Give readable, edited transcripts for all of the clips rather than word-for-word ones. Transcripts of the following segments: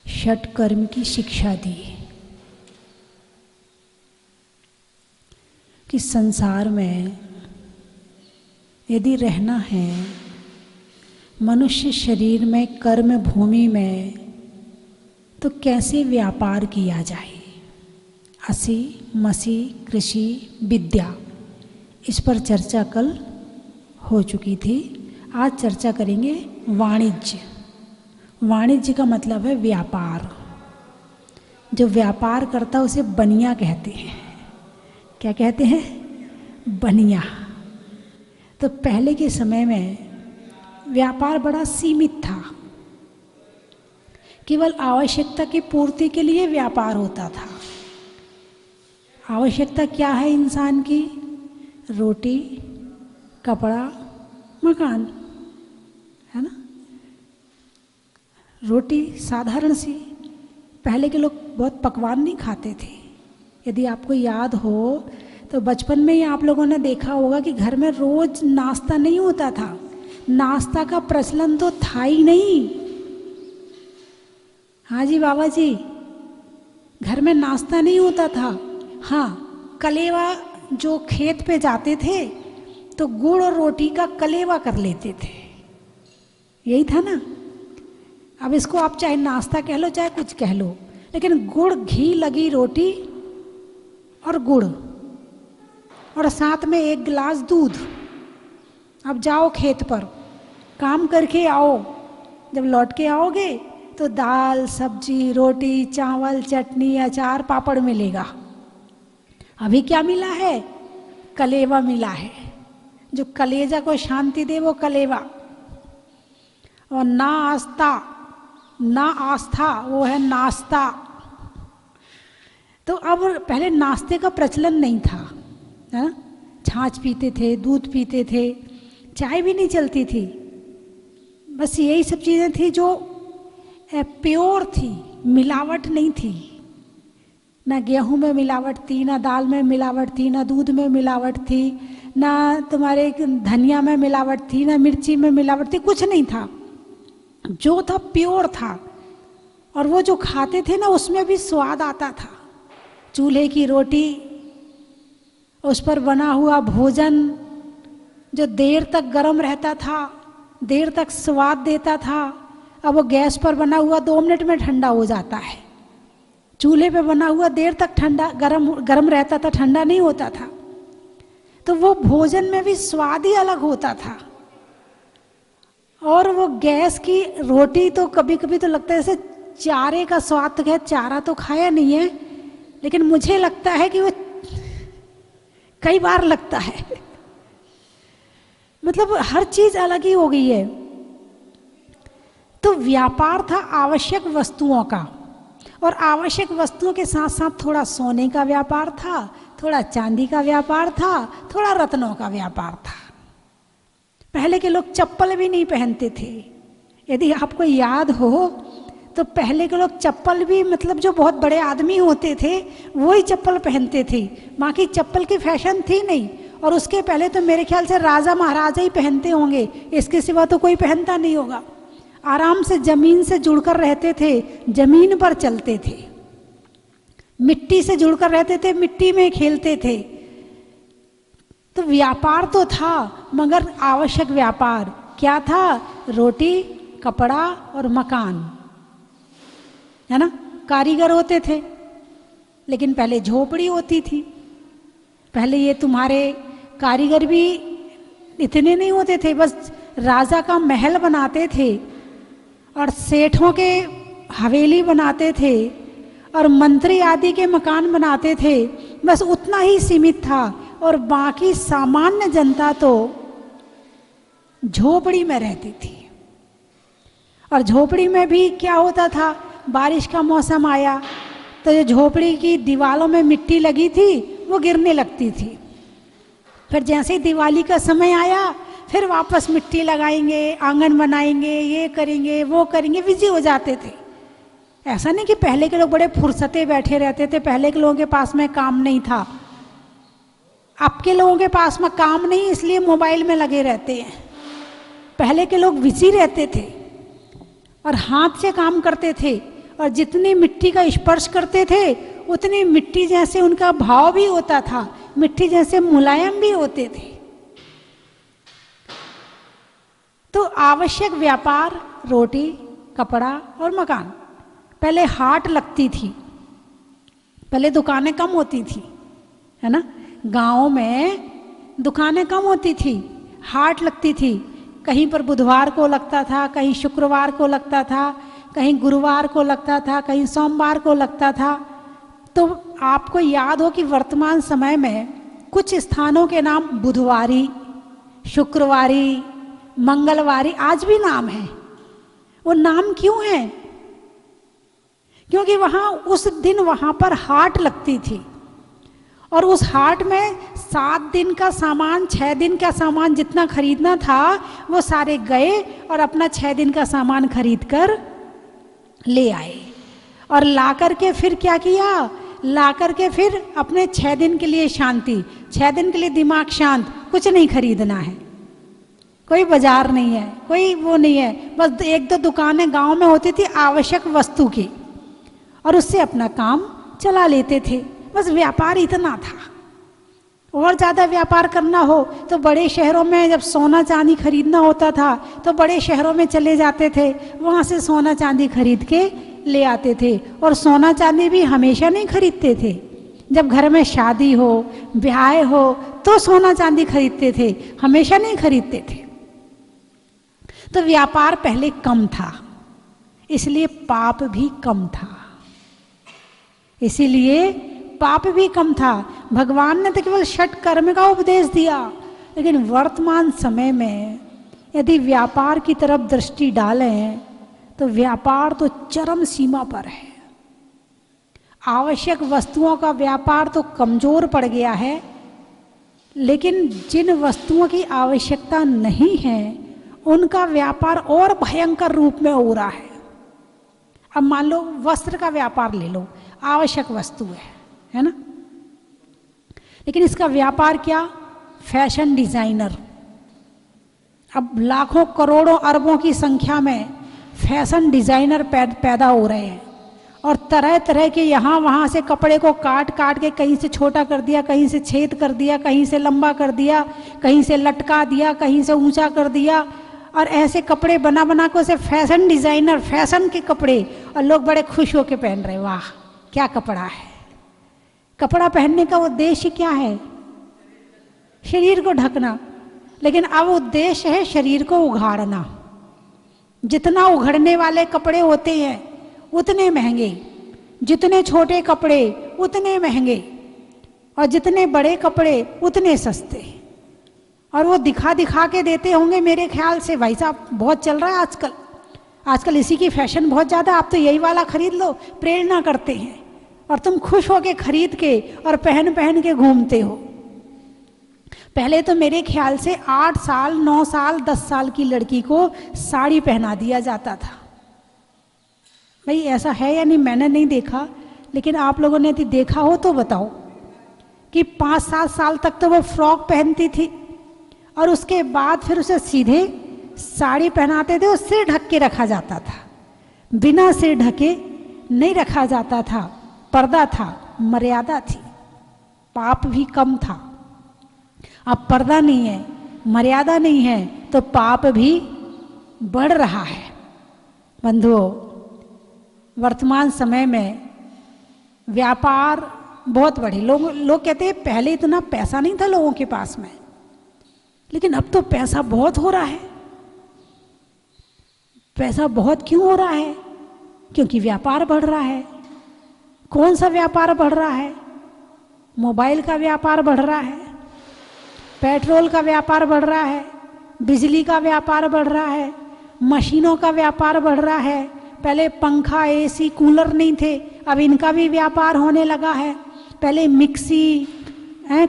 षट कर्म की शिक्षा दी कि संसार में यदि रहना है, मनुष्य शरीर में, कर्म भूमि में, तो कैसे व्यापार किया जाए। असी मसी कृषि विद्या, इस पर चर्चा कल हो चुकी थी। आज चर्चा करेंगे वाणिज्य। वाणिज्य का मतलब है व्यापार। जो व्यापार करता है उसे बनिया कहते हैं। क्या कहते हैं? बनिया। तो पहले के समय में व्यापार बड़ा सीमित था। केवल आवश्यकता की पूर्ति के लिए व्यापार होता था। आवश्यकता क्या है इंसान की? रोटी, कपड़ा, मकान, है ना। रोटी साधारण सी। पहले के लोग बहुत पकवान नहीं खाते थे। यदि आपको याद हो तो बचपन में ही आप लोगों ने देखा होगा कि घर में रोज नाश्ता नहीं होता था। नाश्ता का प्रचलन तो था ही नहीं। हाँ जी बाबा जी, घर में नाश्ता नहीं होता था। हाँ, कलेवा जो खेत पे जाते थे तो गुड़ और रोटी का कलेवा कर लेते थे। यही था ना। अब इसको आप चाहे नाश्ता कह लो चाहे कुछ कह लो, लेकिन गुड़, घी लगी रोटी और गुड़ और साथ में एक गिलास दूध। अब जाओ खेत पर, काम करके आओ। जब लौट के आओगे तो दाल, सब्जी, रोटी, चावल, चटनी, अचार, पापड़ मिलेगा। अभी क्या मिला है? कलेवा मिला है। जो कलेजा को शांति दे वो कलेवा। और ना आस्था, ना आस्था, वो है नाश्ता। तो अब पहले नाश्ते का प्रचलन नहीं था, है ना। छाछ पीते थे, दूध पीते थे, चाय भी नहीं चलती थी। बस यही सब चीज़ें थी जो प्योर थी, मिलावट नहीं थी। ना गेहूं में मिलावट थी, ना दाल में मिलावट थी, ना दूध में मिलावट थी, ना तुम्हारे धनिया में मिलावट थी, ना मिर्ची में मिलावट थी। कुछ नहीं था। जो था प्योर था। और वो जो खाते थे ना उसमें भी स्वाद आता था। चूल्हे की रोटी, उस पर बना हुआ भोजन जो देर तक गर्म रहता था, देर तक स्वाद देता था। अब वो गैस पर बना हुआ 2 मिनट में ठंडा हो जाता है। चूल्हे पे बना हुआ देर तक ठंडा गरम रहता था, ठंडा नहीं होता था। तो वो भोजन में भी स्वाद ही अलग होता था। और वो गैस की रोटी तो कभी कभी तो लगता है जैसे चारे का स्वाद। तो क्या, चारा तो खाया नहीं है, लेकिन मुझे लगता है कि वो कई बार लगता है। मतलब हर चीज अलग ही हो गई है। तो व्यापार था आवश्यक वस्तुओं का, और आवश्यक वस्तुओं के साथ साथ थोड़ा सोने का व्यापार था, थोड़ा चांदी का व्यापार था, थोड़ा रत्नों का व्यापार था। पहले के लोग चप्पल भी नहीं पहनते थे। यदि आपको याद हो तो पहले के लोग चप्पल भी, मतलब जो बहुत बड़े आदमी होते थे वही चप्पल पहनते थे। बाकी चप्पल की फैशन थी नहीं। और उसके पहले तो मेरे ख्याल से राजा महाराजा ही पहनते होंगे, इसके सिवा तो कोई पहनता नहीं होगा। आराम से जमीन से जुड़कर रहते थे, जमीन पर चलते थे। मिट्टी से जुड़कर रहते थे, मिट्टी में खेलते थे। तो व्यापार तो था, मगर आवश्यक व्यापार क्या था? रोटी, कपड़ा और मकान, है ना। कारीगर होते थे, लेकिन पहले झोपड़ी होती थी। पहले ये तुम्हारे कारीगर भी इतने नहीं होते थे। बस राजा का महल बनाते थे और सेठों के हवेली बनाते थे और मंत्री आदि के मकान बनाते थे। बस उतना ही सीमित था। और बाकी सामान्य जनता तो झोपड़ी में रहती थी। और झोपड़ी में भी क्या होता था? बारिश का मौसम आया तो जो झोपड़ी की दीवारों में मिट्टी लगी थी वो गिरने लगती थी। फिर जैसे ही दिवाली का समय आया फिर वापस मिट्टी लगाएंगे, आंगन बनाएंगे, ये करेंगे, वो करेंगे, बिजी हो जाते थे। ऐसा नहीं कि पहले के लोग बड़े फुर्सते बैठे रहते थे, पहले के लोगों के पास में काम नहीं था। अब के लोगों के पास में काम नहीं, इसलिए मोबाइल में लगे रहते हैं। पहले के लोग बिजी रहते थे और हाथ से काम करते थे, और जितनी मिट्टी का स्पर्श करते थे उतनी मिट्टी जैसे उनका भाव भी होता था, मिट्टी जैसे मुलायम भी होते थे। तो आवश्यक व्यापार रोटी, कपड़ा और मकान। पहले हाट लगती थी, पहले दुकानें कम होती थी, है ना। गाँव में दुकानें कम होती थी, हाट लगती थी। कहीं पर बुधवार को लगता था, कहीं शुक्रवार को लगता था, कहीं गुरुवार को लगता था, कहीं सोमवार को लगता था। तो आपको याद हो कि वर्तमान समय में कुछ स्थानों के नाम बुधवारी, शुक्रवारी, मंगलवारी आज भी नाम है। वो नाम क्यों है? क्योंकि वहाँ उस दिन वहाँ पर हाट लगती थी, और उस हाट में 7 दिन का सामान, 6 दिन का सामान जितना खरीदना था वो सारे गए और अपना 6 दिन का सामान खरीद कर ले आए, और ला करके फिर क्या किया, ला करके फिर अपने 6 दिन के लिए शांति, 6 दिन के लिए दिमाग शांत, कुछ नहीं खरीदना है, कोई बाजार नहीं है, कोई वो नहीं है, बस 1-2 दुकानें गांव में होती थी आवश्यक वस्तु की, और उससे अपना काम चला लेते थे। बस व्यापार इतना था। और ज़्यादा व्यापार करना हो तो बड़े शहरों में जब सोना चांदी खरीदना होता था तो बड़े शहरों में चले जाते थे, वहाँ से सोना चांदी खरीद के ले आते थे। और सोना चांदी भी हमेशा नहीं खरीदते थे, जब घर में शादी हो, ब्याह हो तो सोना चांदी खरीदते थे, हमेशा नहीं खरीदते थे। तो व्यापार पहले कम था, इसलिए पाप भी कम था, इसीलिए पाप भी कम था। भगवान ने तो केवल षट कर्म का उपदेश दिया, लेकिन वर्तमान समय में यदि व्यापार की तरफ दृष्टि डालें तो व्यापार तो चरम सीमा पर है। आवश्यक वस्तुओं का व्यापार तो कमजोर पड़ गया है, लेकिन जिन वस्तुओं की आवश्यकता नहीं है उनका व्यापार और भयंकर रूप में हो रहा है। अब मान लो वस्त्र का व्यापार ले लो, आवश्यक वस्तु है ना, लेकिन इसका व्यापार क्या, फैशन डिजाइनर। अब लाखों करोड़ों अरबों की संख्या में फैशन डिजाइनर पैदा हो रहे हैं, और तरह तरह के यहाँ वहाँ से कपड़े को काट काट के कहीं से छोटा कर दिया, कहीं से छेद कर दिया, कहीं से लंबा कर दिया, कहीं से लटका दिया, कहीं से ऊंचा कर दिया, और ऐसे कपड़े बना बना के उसे फैशन डिजाइनर, फैशन के कपड़े, और लोग बड़े खुश होकर पहन रहे, वाह क्या कपड़ा है। कपड़ा पहनने का उद्देश्य क्या है, शरीर को ढकना, लेकिन अब उद्देश्य है शरीर को उघाड़ना। जितना उघड़ने वाले कपड़े होते हैं उतने महंगे, जितने छोटे कपड़े उतने महंगे, और जितने बड़े कपड़े उतने सस्ते। और वो दिखा दिखा के देते होंगे मेरे ख्याल से, भाई साहब बहुत चल रहा है आजकल इसी की फैशन बहुत ज़्यादा, आप तो यही वाला खरीद लो, प्रेरणा करते हैं, और तुम खुश होके खरीद के और पहन पहन के घूमते हो। पहले तो मेरे ख्याल से 8 साल, 9 साल, 10 साल की लड़की को साड़ी पहना दिया जाता था। भाई ऐसा है या नहीं मैंने नहीं देखा, लेकिन आप लोगों ने यदि देखा हो तो बताओ कि 5-7 साल तक तो वो फ्रॉक पहनती थी, और उसके बाद फिर उसे सीधे साड़ी पहनाते थे, और सिर ढक के रखा जाता था। बिना सिर ढके नहीं रखा जाता था, पर्दा था, मर्यादा थी, पाप भी कम था। अब पर्दा नहीं है, मर्यादा नहीं है, तो पाप भी बढ़ रहा है। बंधुओं, वर्तमान समय में व्यापार बहुत बढ़े। लोग कहते हैं पहले इतना पैसा नहीं था लोगों के पास में, लेकिन अब तो पैसा बहुत हो रहा है। पैसा बहुत क्यों हो रहा है? क्योंकि व्यापार बढ़ रहा है। कौन सा व्यापार बढ़ रहा है? मोबाइल का व्यापार बढ़ रहा है, पेट्रोल का व्यापार बढ़ रहा है, बिजली का व्यापार बढ़ रहा है, मशीनों का व्यापार बढ़ रहा है। पहले पंखा, एसी, कूलर नहीं थे, अब इनका भी व्यापार होने लगा है। पहले मिक्सी,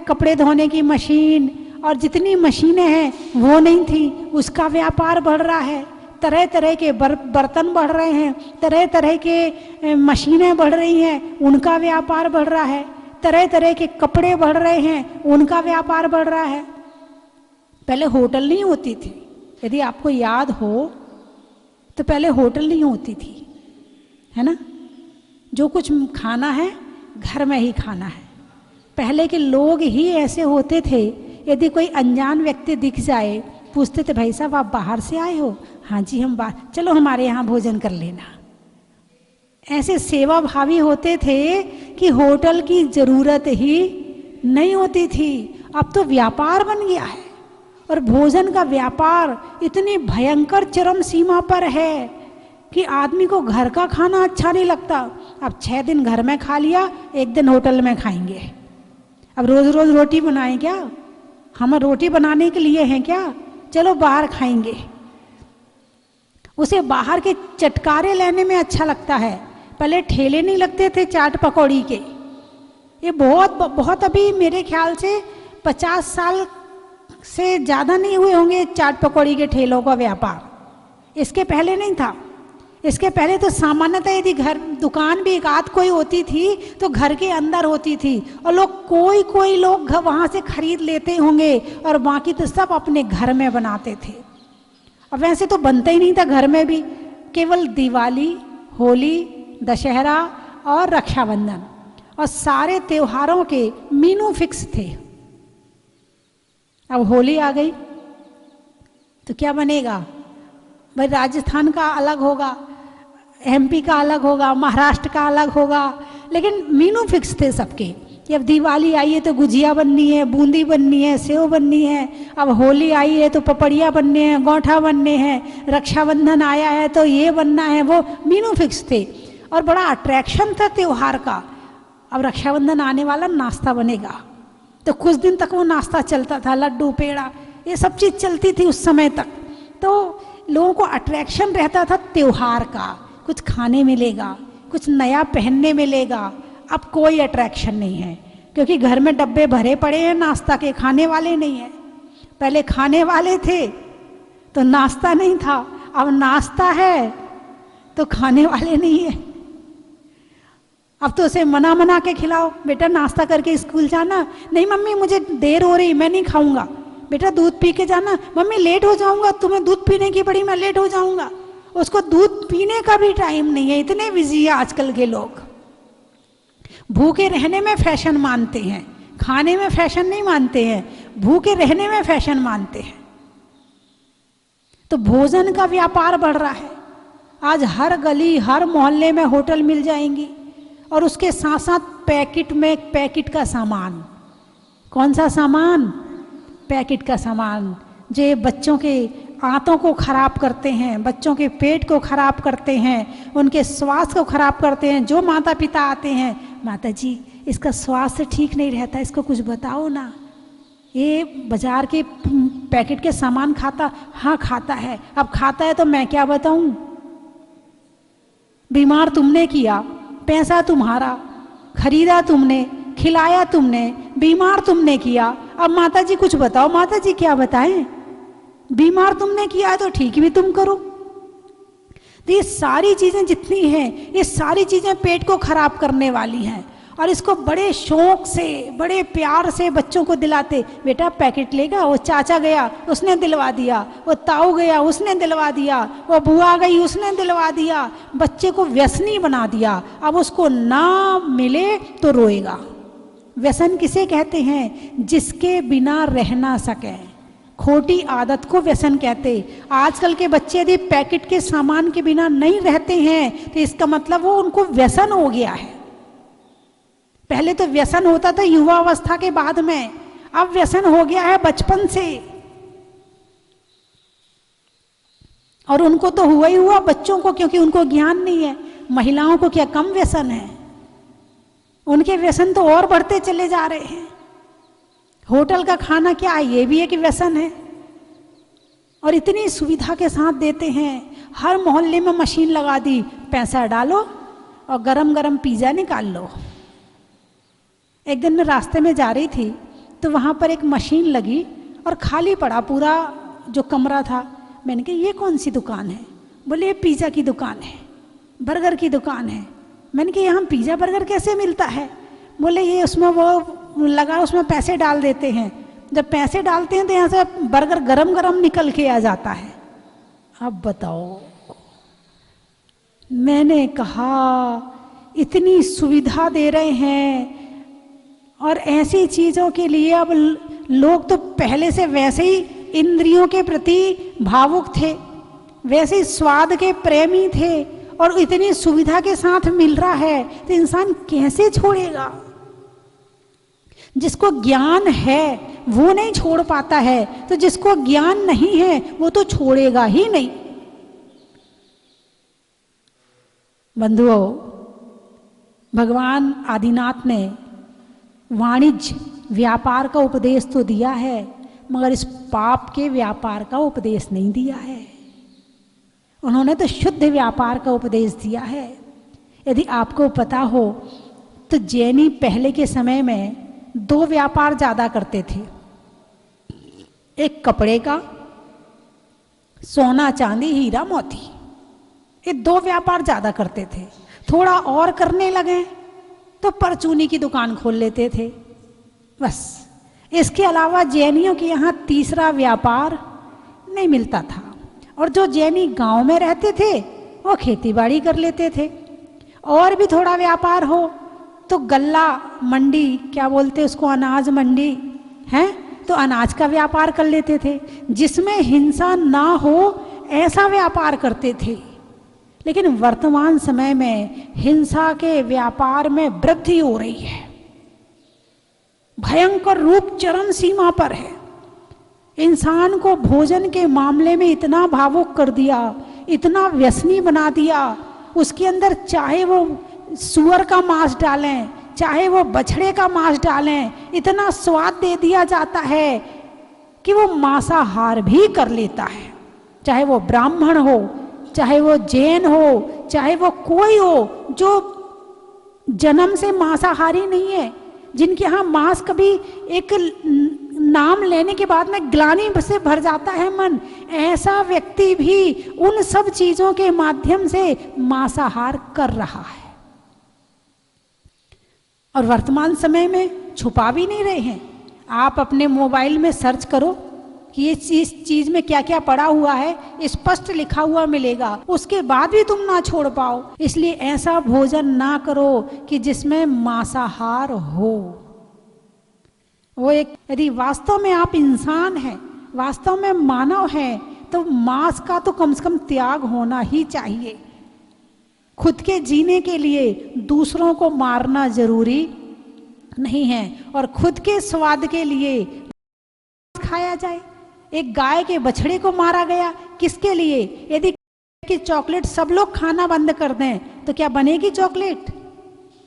कपड़े धोने की मशीन, और जितनी मशीनें हैं वो नहीं थी, उसका व्यापार बढ़ रहा है। तरह तरह के बर्तन बढ़ रहे हैं, तरह तरह के मशीनें बढ़ रही हैं, उनका व्यापार बढ़ रहा है। तरह तरह के कपड़े बढ़ रहे हैं, उनका व्यापार बढ़ रहा है। पहले होटल नहीं होती थी, यदि आपको याद हो तो पहले होटल नहीं होती थी, है ना। जो कुछ खाना है घर में ही खाना है। पहले के लोग ही ऐसे होते थे, यदि कोई अनजान व्यक्ति दिख जाए पूछते थे भाई साहब आप बाहर से आए हो? हाँ जी हम बाहर, चलो हमारे यहाँ भोजन कर लेना। ऐसे सेवा भावी होते थे कि होटल की जरूरत ही नहीं होती थी। अब तो व्यापार बन गया है और भोजन का व्यापार इतनी भयंकर चरम सीमा पर है कि आदमी को घर का खाना अच्छा नहीं लगता। अब 6 दिन घर में खा लिया, 1 दिन होटल में खाएंगे। अब रोज रोज रोटी बनाएं क्या? हम रोटी बनाने के लिए हैं क्या? चलो बाहर खाएंगे। उसे बाहर के चटकारे लेने में अच्छा लगता है। पहले ठेले नहीं लगते थे चाट पकौड़ी के, ये बहुत अभी मेरे ख्याल से 50 साल से ज़्यादा नहीं हुए होंगे चाट पकौड़ी के ठेलों का व्यापार। इसके पहले नहीं था। इसके पहले तो सामान्यतः यदि घर दुकान भी एक आध कोई होती थी तो घर के अंदर होती थी और लोग कोई लोग वहाँ से खरीद लेते होंगे और बाकी तो सब अपने घर में बनाते थे। अब वैसे तो बनता ही नहीं था घर में भी, केवल दिवाली, होली, दशहरा और रक्षाबंधन और सारे त्योहारों के मेनू फिक्स थे। अब होली आ गई तो क्या बनेगा भाई? राजस्थान का अलग होगा, एमपी का अलग होगा, महाराष्ट्र का अलग होगा, लेकिन मेनू फिक्स थे सबके। अब दिवाली आई है तो गुजिया बननी है, बूंदी बननी है, सेव बननी है। अब होली आई है तो पपड़िया बनने हैं, गोंठा बनने हैं। रक्षाबंधन आया है तो ये बनना है, वो मेनू फिक्स थे और बड़ा अट्रैक्शन था त्योहार का। अब रक्षाबंधन आने वाला, नाश्ता बनेगा, तो कुछ दिन तक वो नाश्ता चलता था, लड्डू पेड़ा ये सब चीज़ चलती थी उस समय तक। तो लोगों को अट्रैक्शन रहता था त्योहार का, कुछ खाने मिलेगा, कुछ नया पहनने मिलेगा। अब कोई अट्रैक्शन नहीं है क्योंकि घर में डब्बे भरे पड़े हैं नाश्ता के, खाने वाले नहीं है। पहले खाने वाले थे तो नाश्ता नहीं था, अब नाश्ता है तो खाने वाले नहीं है। अब तो उसे मना के खिलाओ, बेटा नाश्ता करके स्कूल जाना। नहीं मम्मी मुझे देर हो रही, मैं नहीं खाऊंगा। बेटा दूध पी के जाना। मम्मी लेट हो जाऊंगा, तुम्हें दूध पीने की पड़ी, मैं लेट हो जाऊंगा। उसको दूध पीने का भी टाइम नहीं है, इतने बिजी है आजकल के लोग। भूखे रहने में फैशन मानते हैं, खाने में फैशन नहीं मानते हैं, भूखे रहने में फैशन मानते हैं। तो भोजन का व्यापार बढ़ रहा है। आज हर गली हर मोहल्ले में होटल मिल जाएंगी और उसके साथ साथ पैकेट में पैकेट का सामान। कौन सा सामान? पैकेट का सामान, जो बच्चों के आंतों को खराब करते हैं, बच्चों के पेट को खराब करते हैं, उनके स्वास्थ्य को खराब करते हैं। जो माता पिता आते हैं, माता जी इसका स्वास्थ्य ठीक नहीं रहता, इसको कुछ बताओ ना, ये बाजार के पैकेट के सामान खाता? हाँ खाता है। अब खाता है तो मैं क्या बताऊं? बीमार तुमने किया, पैसा तुम्हारा, खरीदा तुमने, खिलाया तुमने, बीमार तुमने किया। अब माता जी कुछ बताओ। माता जी क्या बताएं? बीमार तुमने किया है तो ठीक भी तुम करो। तो ये सारी चीजें जितनी हैं, ये सारी चीजें पेट को खराब करने वाली हैं और इसको बड़े शौक से, बड़े प्यार से बच्चों को दिलाते। बेटा पैकेट लेगा, वो चाचा गया उसने दिलवा दिया, वो ताऊ गया उसने दिलवा दिया, वो बुआ गई उसने दिलवा दिया। बच्चे को व्यसनी बना दिया। अब उसको ना मिले तो रोएगा। व्यसन किसे कहते हैं? जिसके बिना रह ना सके, खोटी आदत को व्यसन कहते। आजकल के बच्चे यदि पैकेट के सामान के बिना नहीं रहते हैं तो इसका मतलब वो उनको व्यसन हो गया है। पहले तो व्यसन होता था युवा अवस्था के बाद में, अब व्यसन हो गया है बचपन से। और उनको तो हुआ ही हुआ बच्चों को, क्योंकि उनको ज्ञान नहीं है। महिलाओं को क्या कम व्यसन है? उनके व्यसन तो और बढ़ते चले जा रहे हैं। होटल का खाना क्या है? ये भी एक व्यसन है और इतनी सुविधा के साथ देते हैं। हर मोहल्ले में मशीन लगा दी, पैसा डालो और गरम गरम पिज़्ज़ा निकाल लो। एक दिन मैं रास्ते में जा रही थी तो वहाँ पर एक मशीन लगी और खाली पड़ा पूरा जो कमरा था। मैंने कहा ये कौन सी दुकान है? बोले ये पिज़्ज़ा की दुकान है, बर्गर की दुकान है। मैंने कहा यहाँ पिज़्ज़ा बर्गर कैसे मिलता है? बोले ये उसमें वो लगा, उसमें पैसे डाल देते हैं। जब पैसे डालते हैं तो यहाँ से बर्गर गरम गरम निकल के आ जाता है। अब बताओ, मैंने कहा इतनी सुविधा दे रहे हैं और ऐसी चीज़ों के लिए अब लोग तो पहले से वैसे ही इंद्रियों के प्रति भावुक थे, वैसे ही स्वाद के प्रेमी थे, और इतनी सुविधा के साथ मिल रहा है तो इंसान कैसे छोड़ेगा? जिसको ज्ञान है वो नहीं छोड़ पाता है, तो जिसको ज्ञान नहीं है वो तो छोड़ेगा ही नहीं। बंधुओं, भगवान आदिनाथ ने वाणिज्य व्यापार का उपदेश तो दिया है, मगर इस पाप के व्यापार का उपदेश नहीं दिया है। उन्होंने तो शुद्ध व्यापार का उपदेश दिया है। यदि आपको पता हो तो जैनी पहले के समय में 2 व्यापार ज़्यादा करते थे। एक कपड़े का, सोना चांदी हीरा मोती, ये 2 व्यापार ज़्यादा करते थे। थोड़ा और करने लगे तो परचूनी की दुकान खोल लेते थे, बस। इसके अलावा जैनियों के यहाँ तीसरा व्यापार नहीं मिलता था। और जो जैनी गांव में रहते थे वो खेती बाड़ी कर लेते थे। और भी थोड़ा व्यापार हो तो गल्ला मंडी, क्या बोलते उसको, अनाज मंडी है, तो अनाज का व्यापार कर लेते थे। जिसमें हिंसा ना हो ऐसा व्यापार करते थे। लेकिन वर्तमान समय में हिंसा के व्यापार में वृद्धि हो रही है, भयंकर रूप चरम सीमा पर है। इंसान को भोजन के मामले में इतना भावुक कर दिया, इतना व्यसनी बना दिया। उसके अंदर चाहे वो सुअर का मांस डालें, चाहे वो बछड़े का मांस डालें, इतना स्वाद दे दिया जाता है कि वो मांसाहार भी कर लेता है। चाहे वो ब्राह्मण हो, चाहे वो जैन हो, चाहे वो कोई हो जो जन्म से मांसाहारी नहीं है, जिनके यहाँ मांस कभी एक नाम लेने के बाद में ग्लानि से भर जाता है मन, ऐसा व्यक्ति भी उन सब चीजों के माध्यम से मांसाहार कर रहा है। और वर्तमान समय में छुपा भी नहीं रहे हैं। आप अपने मोबाइल में सर्च करो कि ये चीज में क्या क्या पड़ा हुआ है, स्पष्ट लिखा हुआ मिलेगा, उसके बाद भी तुम ना छोड़ पाओ। इसलिए ऐसा भोजन ना करो कि जिसमें मांसाहार हो। वो एक, यदि वास्तव में आप इंसान हैं, वास्तव में मानव हैं, तो मांस का तो कम से कम त्याग होना ही चाहिए। खुद के जीने के लिए दूसरों को मारना जरूरी नहीं है, और खुद के स्वाद के लिए खाया जाए। एक गाय के बछड़े को मारा गया, किसके लिए? यदि कि चॉकलेट सब लोग खाना बंद कर दें तो क्या बनेगी चॉकलेट?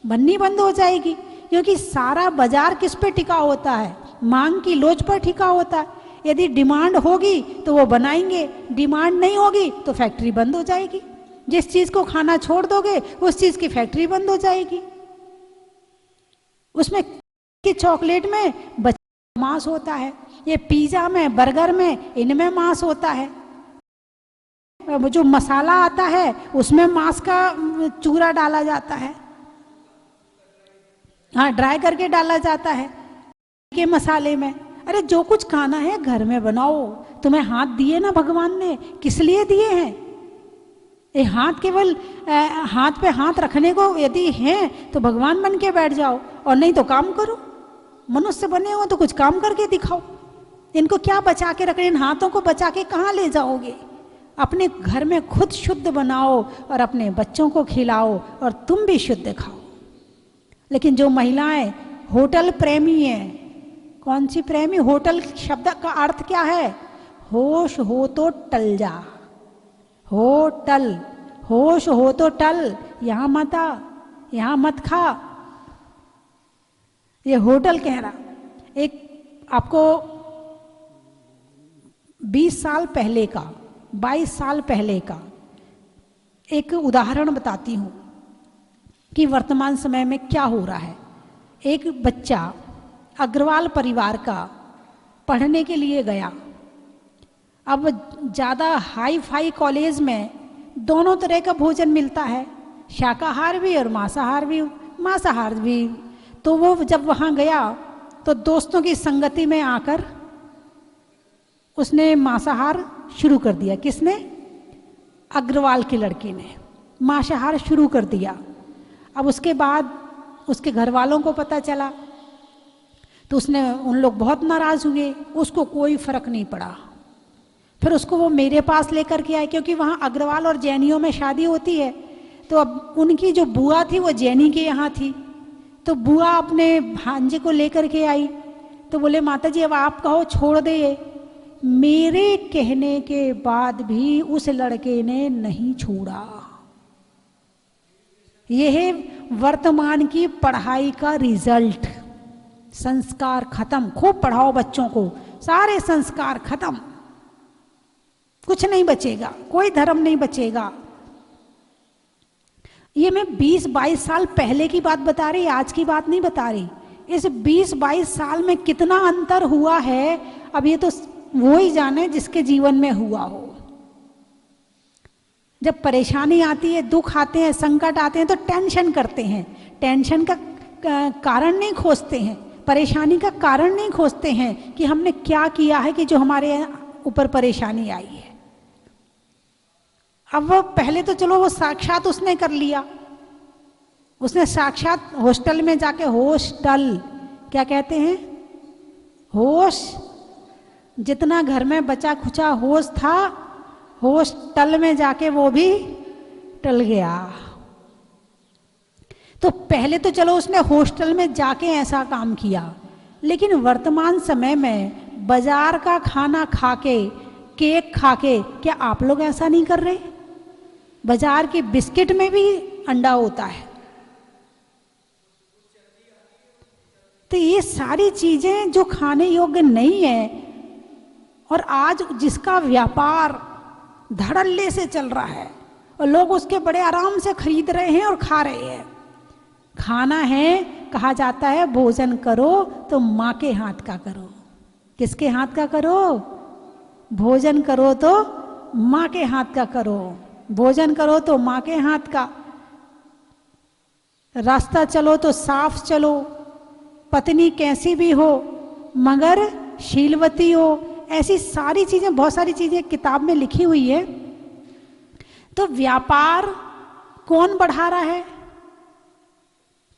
बननी बंद हो जाएगी, क्योंकि सारा बाजार किस पे टिका होता है? मांग की लोच पर टिका होता है। यदि डिमांड होगी तो वो बनाएंगे, डिमांड नहीं होगी तो फैक्ट्री बंद हो जाएगी। जिस चीज को खाना छोड़ दोगे उस चीज की फैक्ट्री बंद हो जाएगी। उसमें कि चॉकलेट में मांस होता है, ये पिज्जा में, बर्गर में, इनमें मांस होता है। जो मसाला आता है उसमें मांस का चूरा डाला जाता है, हाँ, ड्राई करके डाला जाता है के मसाले में। अरे जो कुछ खाना है घर में बनाओ। तुम्हें हाथ दिए ना भगवान ने, किस लिए दिए हैं? ये हाथ केवल हाथ पे हाथ रखने को यदि है तो भगवान बन के बैठ जाओ, और नहीं तो काम करो। मनुष्य बने हो तो कुछ काम करके दिखाओ। इनको क्या बचा के रख रहे? इन हाथों को बचा के कहाँ ले जाओगे? अपने घर में खुद शुद्ध बनाओ और अपने बच्चों को खिलाओ, और तुम भी शुद्ध खाओ। लेकिन जो महिलाएं होटल प्रेमी हैं, कौन सी प्रेमी? होटल शब्द का अर्थ क्या है? होश हो तो टल जा। होटल, होश हो तो टल, यहां मत आ, यहां मत खा। ये होटल कह रहा। एक आपको 20 साल पहले का, 22 साल पहले का एक उदाहरण बताती हूँ कि वर्तमान समय में क्या हो रहा है। एक बच्चा अग्रवाल परिवार का पढ़ने के लिए गया। अब ज़्यादा हाई फाई कॉलेज में दोनों तरह का भोजन मिलता है, शाकाहार भी और मांसाहार भी। तो वो जब वहाँ गया तो दोस्तों की संगति में आकर उसने मांसाहार शुरू कर दिया। किसने? अग्रवाल के लड़के ने मांसाहार शुरू कर दिया। अब उसके बाद उसके घर वालों को पता चला तो उन लोग बहुत नाराज हुए। उसको कोई फर्क नहीं पड़ा। फिर उसको वो मेरे पास लेकर के आए, क्योंकि वहाँ अग्रवाल और जैनियों में शादी होती है। तो अब उनकी जो बुआ थी वो जैनी के यहाँ थी। तो बुआ अपने भांजे को लेकर के आई तो बोले माता जी अब आप कहो छोड़ दे। मेरे कहने के बाद भी उस लड़के ने नहीं छोड़ा। यह है वर्तमान की पढ़ाई का रिजल्ट। संस्कार खत्म। खूब पढ़ाओ बच्चों को, सारे संस्कार खत्म, कुछ नहीं बचेगा, कोई धर्म नहीं बचेगा। ये मैं 20-22 साल पहले की बात बता रही, आज की बात नहीं बता रही। इस 20-22 साल में कितना अंतर हुआ है, अब ये तो वो ही जाने जिसके जीवन में हुआ हो। जब परेशानी आती है, दुख आते हैं, संकट आते हैं तो टेंशन करते हैं। टेंशन का कारण नहीं खोजते हैं, परेशानी का कारण नहीं खोजते हैं कि हमने क्या किया है कि जो हमारे ऊपर परेशानी आई है। अब वो पहले तो चलो वो साक्षात उसने कर लिया। उसने साक्षात हॉस्टल में जाके, हॉस्टल क्या कहते हैं, होश, जितना घर में बचा खुचा होश था हॉस्टल में जाके वो भी टल गया। तो पहले तो चलो उसने हॉस्टल में जाके ऐसा काम किया, लेकिन वर्तमान समय में बाजार का खाना खाके, केक खाके, क्या आप लोग ऐसा नहीं कर रहे? बाजार के बिस्किट में भी अंडा होता है। तो ये सारी चीजें जो खाने योग्य नहीं है, और आज जिसका व्यापार धड़ल्ले से चल रहा है और लोग उसके बड़े आराम से खरीद रहे हैं और खा रहे हैं। खाना है, कहा जाता है भोजन करो तो माँ के हाथ का करो। किसके हाथ का करो? भोजन करो तो माँ के हाथ का करो। भोजन करो तो माँ के हाथ का। रास्ता चलो तो साफ चलो, पत्नी कैसी भी हो मगर शीलवती हो। ऐसी सारी चीजें, बहुत सारी चीजें किताब में लिखी हुई है। तो व्यापार कौन बढ़ा रहा है?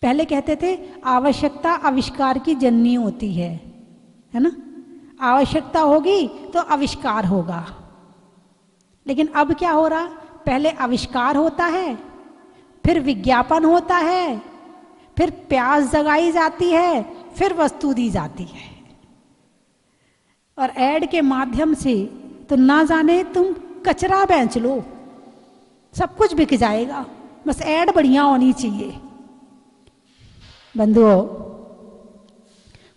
पहले कहते थे आवश्यकता आविष्कार की जननी होती है ना? आवश्यकता होगी तो आविष्कार होगा। लेकिन अब क्या हो रहा? पहले आविष्कार होता है, फिर विज्ञापन होता है, फिर प्यास जगाई जाती है, फिर वस्तु दी जाती है। और ऐड के माध्यम से तो ना जाने तुम कचरा बेच लो, सब कुछ बिक जाएगा, बस ऐड बढ़िया होनी चाहिए। बंधुओं,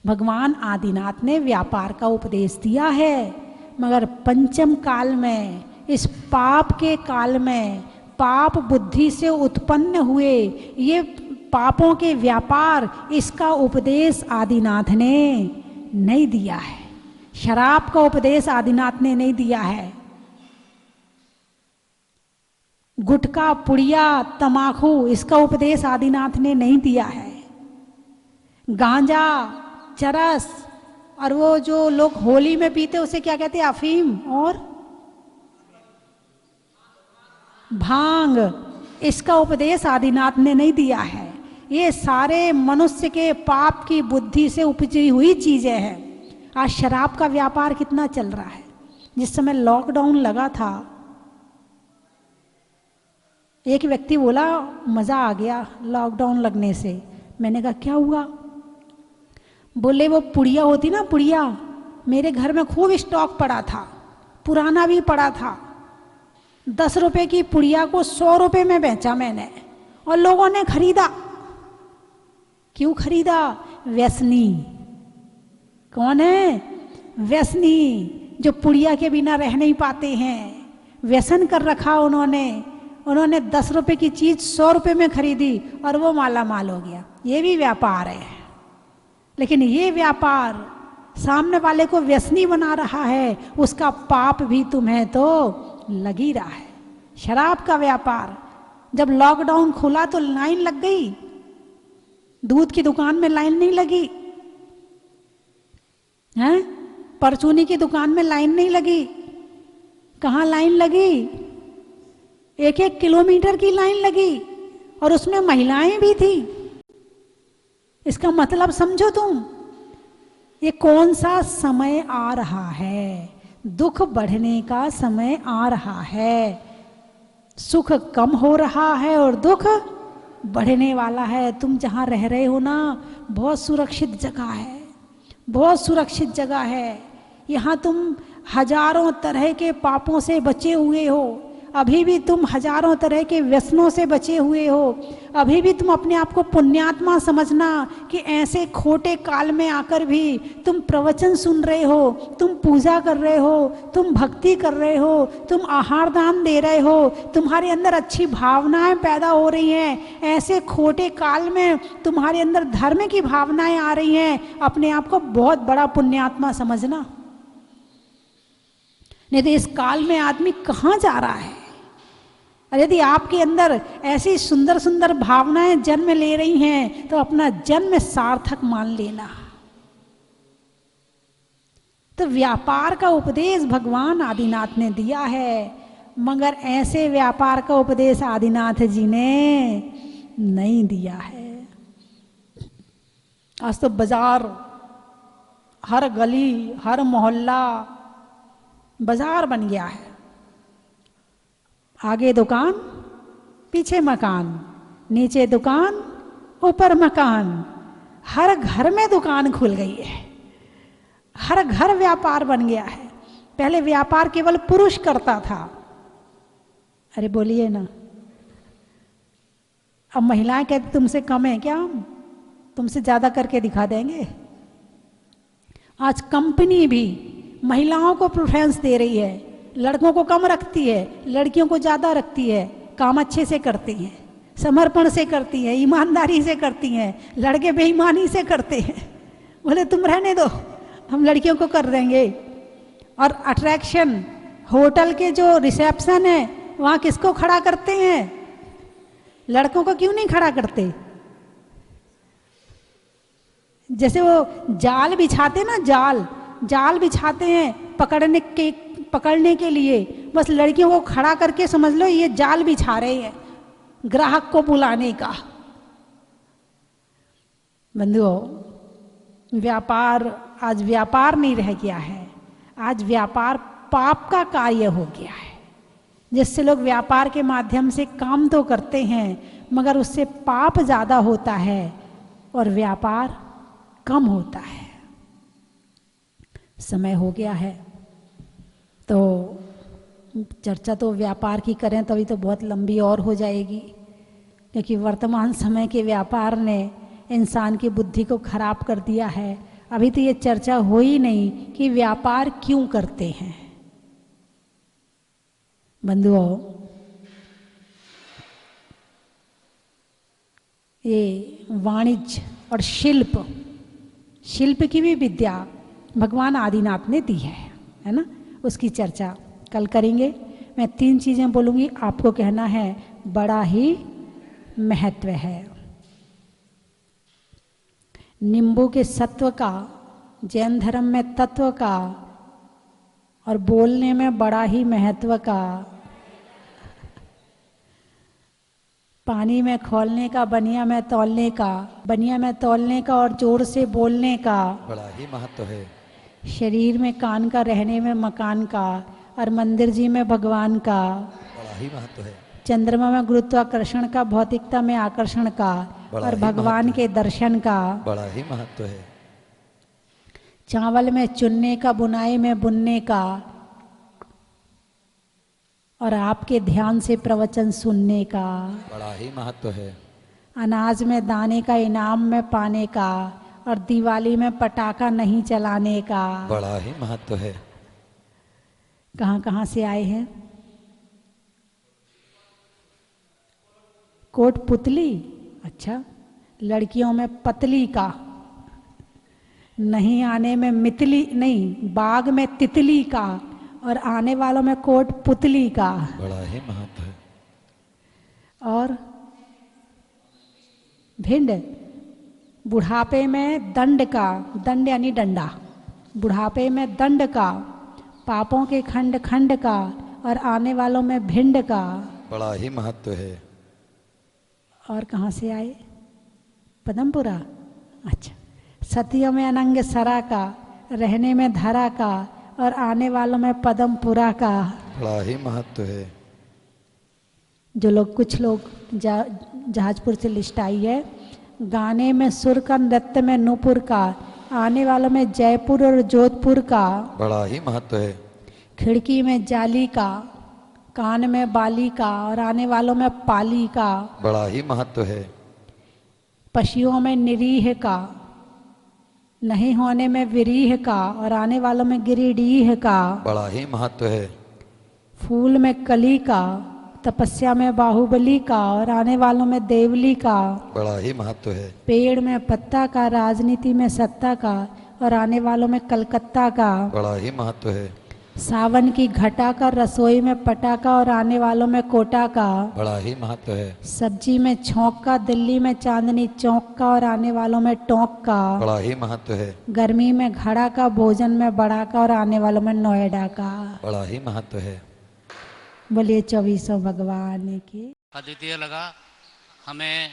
भगवान आदिनाथ ने व्यापार का उपदेश दिया है, मगर पंचम काल में, इस पाप के काल में, पाप बुद्धि से उत्पन्न हुए ये पापों के व्यापार, इसका उपदेश आदिनाथ ने नहीं दिया है। शराब का उपदेश आदिनाथ ने नहीं दिया है। गुटखा, पुड़िया, तमाकू, इसका उपदेश आदिनाथ ने नहीं दिया है। गांजा, चरस, और वो जो लोग होली में पीते उसे क्या कहते हैं, अफीम और भांग, इसका उपदेश आदिनाथ ने नहीं दिया है। ये सारे मनुष्य के पाप की बुद्धि से उपजी हुई चीजें हैं। आज शराब का व्यापार कितना चल रहा है। जिस समय लॉकडाउन लगा था, एक व्यक्ति बोला मजा आ गया लॉकडाउन लगने से। मैंने कहा क्या हुआ? बोले वो पुड़िया होती ना, पुड़िया, मेरे घर में खूब स्टॉक पड़ा था, पुराना भी पड़ा था। 10 रुपए की पुड़िया को 100 रुपए में बेचा मैंने, और लोगों ने खरीदा। क्यों खरीदा? व्यसनी। कौन है? व्यसनी, जो पुड़िया के बिना रह नहीं पाते हैं। व्यसन कर रखा उन्होंने 10 रुपए की चीज 100 रुपए में खरीदी और वो माला माल हो गया। ये भी व्यापार है। लेकिन ये व्यापार सामने वाले को व्यसनी बना रहा है, उसका पाप भी तुम्हें तो लग ही रहा है। शराब का व्यापार, जब लॉकडाउन खुला तो लाइन लग गई, दूध की दुकान में लाइन नहीं लगी, हैं? परचूनी की दुकान में लाइन नहीं लगी। कहाँ लाइन लगी? 1-1 किलोमीटर की लाइन लगी और उसमें महिलाएं भी थी। इसका मतलब समझो तुम, ये कौन सा समय आ रहा है? दुख बढ़ने का समय आ रहा है। सुख कम हो रहा है और दुख बढ़ने वाला है। तुम जहाँ रह रहे हो ना, बहुत सुरक्षित जगह है, बहुत सुरक्षित जगह है। यहाँ तुम हजारों तरह के पापों से बचे हुए हो। अभी भी तुम हजारों तरह के व्यसनों से बचे हुए हो। अभी भी तुम अपने आप को पुण्यात्मा समझना कि ऐसे खोटे काल में आकर भी तुम प्रवचन सुन रहे हो, तुम पूजा कर रहे हो, तुम भक्ति कर रहे हो, तुम आहार दान दे रहे हो, तुम्हारे अंदर अच्छी भावनाएं पैदा हो रही हैं। ऐसे खोटे काल में तुम्हारे अंदर धर्म की भावनाएं आ रही हैं। अपने आप को बहुत बड़ा पुण्यात्मा समझना, नहीं तो इस काल में आदमी कहाँ जा रहा है। और यदि आपके अंदर ऐसी सुंदर सुंदर भावनाएं जन्म ले रही हैं तो अपना जन्म सार्थक मान लेना। तो व्यापार का उपदेश भगवान आदिनाथ ने दिया है, मगर ऐसे व्यापार का उपदेश आदिनाथ जी ने नहीं दिया है। आज तो बाजार, हर गली, हर मोहल्ला बाजार बन गया है। आगे दुकान, पीछे मकान, नीचे दुकान, ऊपर मकान। हर घर में दुकान खुल गई है, हर घर व्यापार बन गया है। पहले व्यापार केवल पुरुष करता था। अरे बोलिए ना, अब महिलाएं कहती तुमसे कम है क्या, हम तुमसे ज्यादा करके दिखा देंगे। आज कंपनी भी महिलाओं को प्रेफरेंस दे रही है, लड़कों को कम रखती है, लड़कियों को ज़्यादा रखती है। काम अच्छे से करती हैं, समर्पण से करती हैं, ईमानदारी से करती हैं। लड़के बेईमानी से करते हैं, बोले तुम रहने दो, हम लड़कियों को कर देंगे। और अट्रैक्शन, होटल के जो रिसेप्शन है वहाँ किसको खड़ा करते हैं? लड़कों को क्यों नहीं खड़ा करते? जैसे वो जाल बिछाते ना, जाल बिछाते हैं पकड़ने के लिए, बस लड़कियों को खड़ा करके समझ लो ये जाल बिछा रहे हैं ग्राहक को बुलाने का। बंधुओं, व्यापार आज व्यापार नहीं रह गया है, आज व्यापार पाप का कार्य हो गया है। जिससे लोग व्यापार के माध्यम से काम तो करते हैं मगर उससे पाप ज़्यादा होता है और व्यापार कम होता है। समय हो गया है तो चर्चा तो व्यापार की करें तभी तो बहुत लंबी और हो जाएगी, क्योंकि वर्तमान समय के व्यापार ने इंसान की बुद्धि को खराब कर दिया है। अभी तो ये चर्चा हो ही नहीं कि व्यापार क्यों करते हैं। बंधुओं, ये वाणिज्य और शिल्प की भी विद्या भगवान आदिनाथ ने दी है ना, उसकी चर्चा कल करेंगे। मैं 3 चीज़ें बोलूँगी, आपको कहना है बड़ा ही महत्व है। नींबू के सत्व का, जैन धर्म में तत्व का और बोलने में बड़ा ही महत्व का, पानी में खोलने का, बनिया में तौलने का और जोर से बोलने का बड़ा ही महत्व है। शरीर में कान का, रहने में मकान का और मंदिर जी में भगवान का बड़ा ही महत्व है। चंद्रमा में गुरुत्वाकर्षण का, भौतिकता में आकर्षण का और भगवान के दर्शन का बड़ा ही महत्व है। चावल में चुनने का, बुनाई में बुनने का और आपके ध्यान से प्रवचन सुनने का बड़ा ही महत्व है। अनाज में दाने का, इनाम में पाने का और दिवाली में पटाखा नहीं चलाने का बड़ा ही महत्व है। कहाँ कहाँ से आए हैं? कोट पुतली, अच्छा। लड़कियों में पतली का, नहीं आने में मितली, नहीं बाग में तितली का और आने वालों में कोट पुतली का बड़ा ही महत्व है। और भिंड बुढ़ापे में दंड का, दंड यानी डंडा, बुढ़ापे में दंड का, पापों के खंड खंड का और आने वालों में भिंड का। बड़ा ही महत्व है। और कहाँ से आए? पदमपुरा। अच्छा। सतियों में अनंग सरा का, रहने में धरा का और आने वालों में पदमपुरा का। बड़ा ही महत्व है। जो लोग, कुछ लोग जहाजपुर से लिस्ट आई है। गाने में सुर का, नृत्य में नूपुर का, आने वालों में जयपुर और जोधपुर का। बड़ा ही महत्व है। खिड़की में जाली का, कान में बाली का और आने वालों में पाली का। बड़ा ही महत्व है। पशुओं में निरीह का, नहीं होने में विरीह का और आने वालों में गिरिडीह का। बड़ा ही महत्व है। फूल में कली का, तपस्या में बाहुबली का और आने वालों में देवली का। बड़ा ही महत्व है। पेड़ में पत्ता का, राजनीति में सत्ता का और आने वालों में कलकत्ता का। बड़ा ही महत्व है। सावन की घटा का, रसोई में पटाखा और आने वालों में कोटा का। बड़ा ही महत्व है। सब्जी में छौंक का, दिल्ली में चांदनी चौक का और आने वालों में टोंक का। बड़ा ही महत्व है। गर्मी में घड़ा का, भोजन में बड़ा का और आने वालों में नोएडा का। बड़ा ही महत्व है। बोलिए 24 भगवान की। अद्वितीय लगा हमें,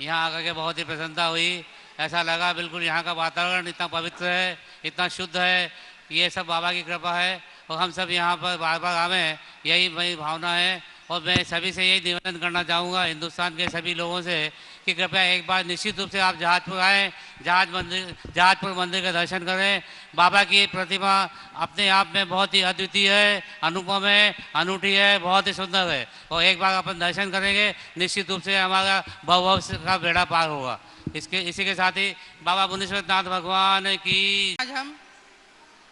यहाँ आकर के बहुत ही प्रसन्नता हुई। ऐसा लगा बिल्कुल यहाँ का वातावरण इतना पवित्र है, इतना शुद्ध है। ये सब बाबा की कृपा है और हम सब यहाँ पर बार बार आवें, यही मेरी भावना है। और मैं सभी से यही निवेदन करना चाहूँगा, हिंदुस्तान के सभी लोगों से, कि कृपया एक बार निश्चित रूप से आप जहाजपुर आएँ, जहाजपुर मंदिर का दर्शन करें। बाबा की प्रतिमा अपने आप में बहुत ही अद्वितीय है, अनुपम है, अनूठी है, बहुत ही सुंदर है। और एक बार अपन दर्शन करेंगे, निश्चित रूप से हमारा भव का बेड़ा पार होगा। इसी के साथ ही बाबा मुनीश्वरनाथ भगवान की। आज हम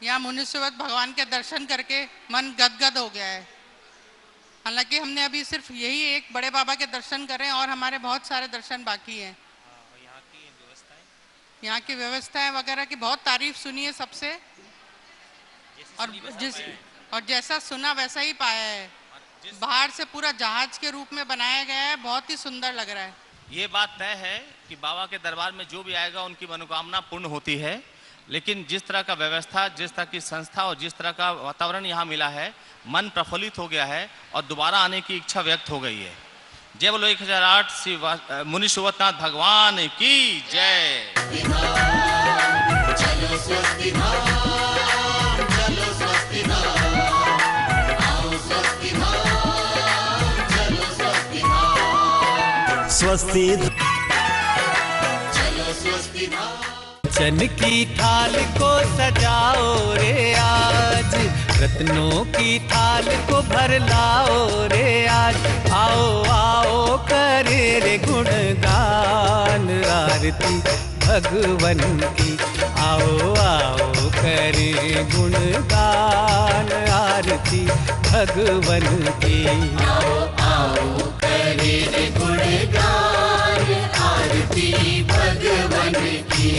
यहाँ मुनीश्वर भगवान के दर्शन करके मन गदगद हो गया है। हालांकि हमने अभी सिर्फ यही एक बड़े बाबा के दर्शन करे और हमारे बहुत सारे दर्शन बाकी हैं। यहाँ की व्यवस्थाएं वगैरह की बहुत तारीफ सुनी है सबसे, और जैसा सुना वैसा ही पाया है। बाहर से पूरा जहाज के रूप में बनाया गया है, बहुत ही सुंदर लग रहा है। ये बात तय है कि बाबा के दरबार में जो भी आएगा उनकी मनोकामना पूर्ण होती है। लेकिन जिस तरह का व्यवस्था, जिस तरह की संस्था और जिस तरह का वातावरण यहाँ मिला है, मन प्रफुल्लित हो गया है और दोबारा आने की इच्छा व्यक्त हो गई है। जय बोलो 1008 श्री मुनीश्वरनाथ भगवान की जय। चलो स्वस्ति धाम, चलो स्वस्ति धाम, आओ स्वस्ति धाम, चलो स्वस्ति धाम, स्वस्ति चलो स्वस्ति धाम। चन की थाल को सजाओ रे आज, रत्नों की थाल को भर लाओ रे आज। आओ आओ करे रे गुणगान आरती भगवन की। आओ आओ करे गुणगान आरती भगवन की। आओ आओ करे रे गुणगान आरती भगवन की।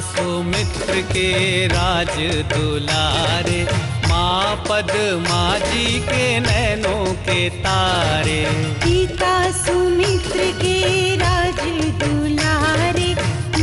सुमित्र के राज दुलारे, माँ पद्मा जी के नैनों के तारे। पिता सुमित्र के राज दुलारे,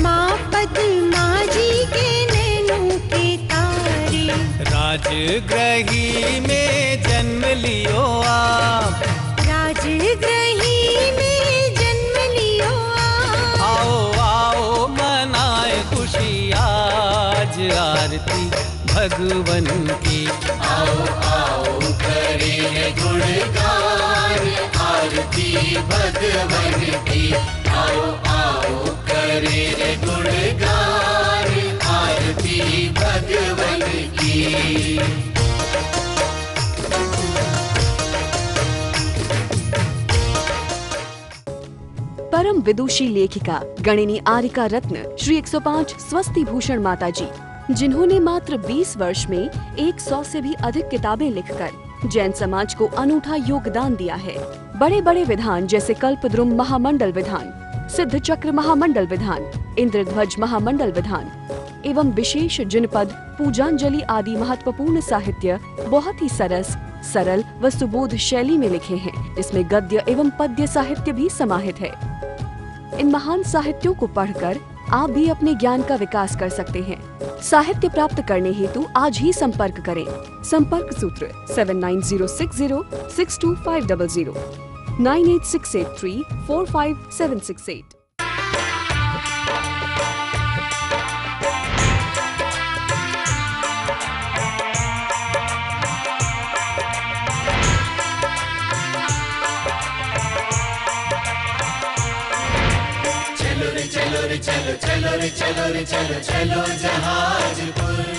माँ पद्मा जी के नैनों के तारे। राजगृही में जन्म लियो आप, राजगृही में जन्म लियो आप। आओ आओ मनाए खुशी आज आरती भगवन की। आओ आओ करे गुणगान आरती भगवन की। आओ आओ करे गुणगान आरती भगवन की। परम विदुषी लेखिका गणिनी आरिका रत्न श्री 105 स्वस्ति भूषण माता जी, जिन्होंने मात्र 20 वर्ष में 100 से भी अधिक किताबें लिखकर जैन समाज को अनूठा योगदान दिया है। बड़े बड़े विधान जैसे कल्पद्रुम महामंडल विधान, सिद्ध चक्र महामंडल विधान, इंद्रध्वज महामंडल विधान एवं विशेष जनपद, पूजांजलि आदि महत्वपूर्ण साहित्य बहुत ही सरस, सरल व सुबोध शैली में लिखे हैं, जिसमें गद्य एवं पद्य साहित्य भी समाहित है। इन महान साहित्यों को पढ़कर आप भी अपने ज्ञान का विकास कर सकते हैं। साहित्य प्राप्त करने हेतु आज ही संपर्क करें। संपर्क सूत्र 7906062500 9868345768। चलो रे चलो रे चलो चलो रे चलो रे चलो चलो जहाजपुर।